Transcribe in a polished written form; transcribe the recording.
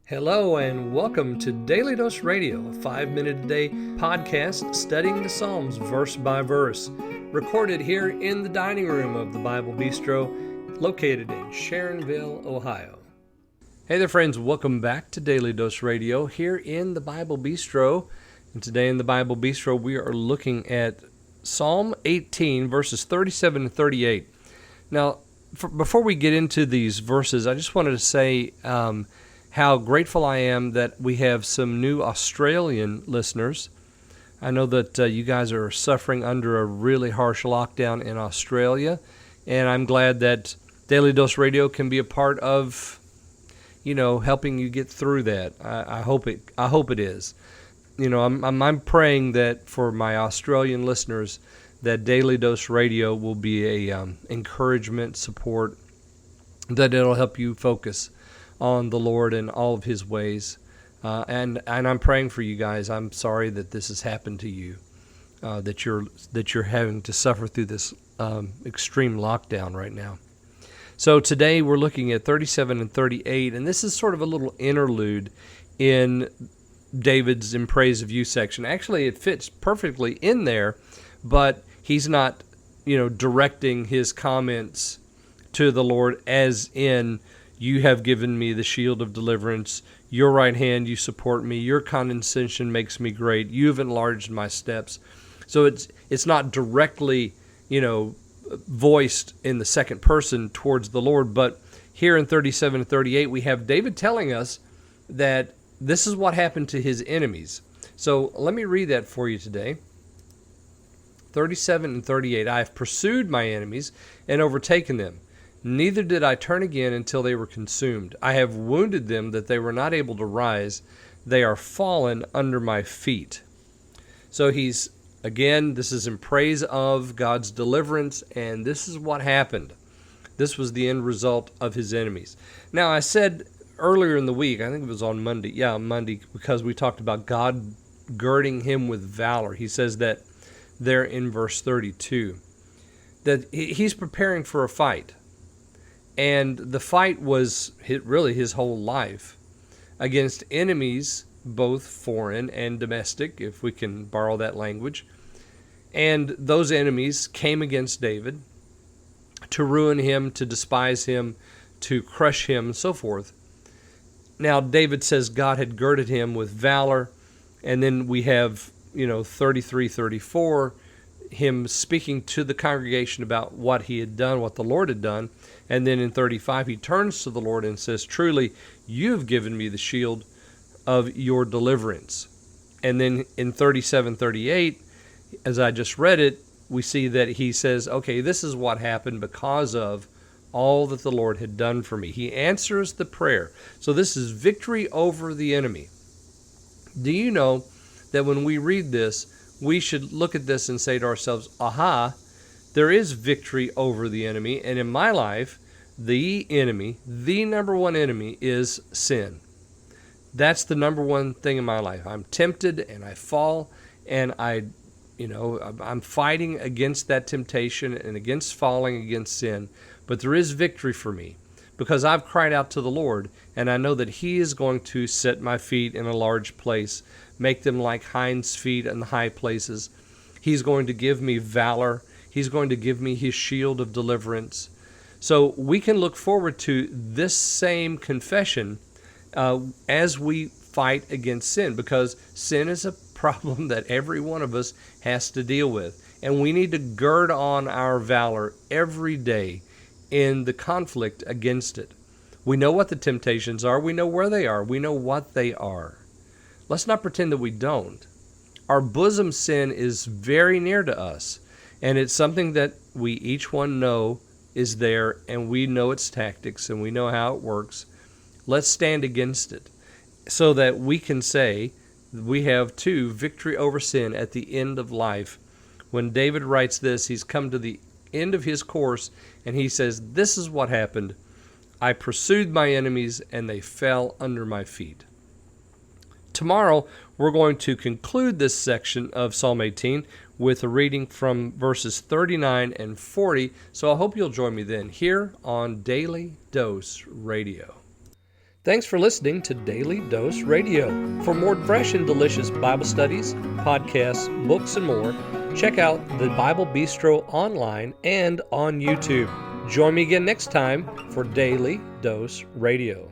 Hello and welcome to Daily Dose Radio, a 5-minute-a-day podcast studying the Psalms verse by verse, recorded here in the dining room of the Bible Bistro, located in Sharonville, Ohio. Hey there friends, welcome back to Daily Dose Radio here in the Bible Bistro. And today in the Bible Bistro we are looking at Psalm 18 verses 37 and 38. Now, before we get into these verses, I just wanted to say how grateful I am that we have some new Australian listeners. I know that you guys are suffering under a really harsh lockdown in Australia, and I'm glad that Daily Dose Radio can be a part of, helping you get through that. I hope it is. I'm praying that for my Australian listeners, that Daily Dose Radio will be a encouragement, support, that it'll help you focus on the Lord and all of His ways. And I'm praying for you guys. I'm sorry that this has happened to you, that you're having to suffer through this extreme lockdown right now. So today we're looking at 37 and 38, and this is sort of a little interlude in David's In Praise of You section. Actually, it fits perfectly in there, but he's not, directing his comments to the Lord as in, "You have given me the shield of deliverance. Your right hand, you support me. Your condescension makes me great. You've enlarged my steps." So it's not directly, voiced in the second person towards the Lord. But here in 37 and 38, we have David telling us that this is what happened to his enemies. So let me read that for you today. 37 and 38, "I have pursued my enemies and overtaken them. Neither did I turn again until they were consumed. I have wounded them that they were not able to rise. They are fallen under my feet." So this is in praise of God's deliverance, and this is what happened. This was the end result of his enemies. Now, I said earlier in the week, I think it was on Monday, Monday, because we talked about God girding him with valor. He says that there in verse 32, that he's preparing for a fight. And the fight was really his whole life against enemies, both foreign and domestic, if we can borrow that language. And those enemies came against David to ruin him, to despise him, to crush him, and so forth. Now, David says God had girded him with valor. And then we have, 33, 34, him speaking to the congregation about what he had done, what the Lord had done. And then in 35, he turns to the Lord and says, "Truly, you've given me the shield of your deliverance." And then in 37, 38, as I just read it, we see that he says, okay, this is what happened because of all that the Lord had done for me. He answers the prayer. So this is victory over the enemy. Do you know that when we read this, we should look at this and say to ourselves, aha, there is victory over the enemy, and in my life, the number one enemy is sin. That's the number one thing in my life. I'm tempted and I fall, and I'm fighting against that temptation and against falling against sin. But there is victory for me because I've cried out to the Lord, and I know that He is going to set my feet in a large place, make them like hinds' feet in the high places. He's going to give me valor. He's going to give me His shield of deliverance. So we can look forward to this same confession as we fight against sin, because sin is a problem that every one of us has to deal with. And we need to gird on our valor every day in the conflict against it. We know what the temptations are. We know where they are. We know what they are. Let's not pretend that we don't. Our bosom sin is very near to us, and it's something that we each one know is there, and we know its tactics, and we know how it works. Let's stand against it so that we can say we have too victory over sin at the end of life. When David writes this, he's come to the end of his course, and he says, this is what happened. I pursued my enemies, and they fell under my feet. Tomorrow, we're going to conclude this section of Psalm 18 with a reading from verses 39 and 40. So I hope you'll join me then here on Daily Dose Radio. Thanks for listening to Daily Dose Radio. For more fresh and delicious Bible studies, podcasts, books, and more, check out the Bible Bistro online and on YouTube. Join me again next time for Daily Dose Radio.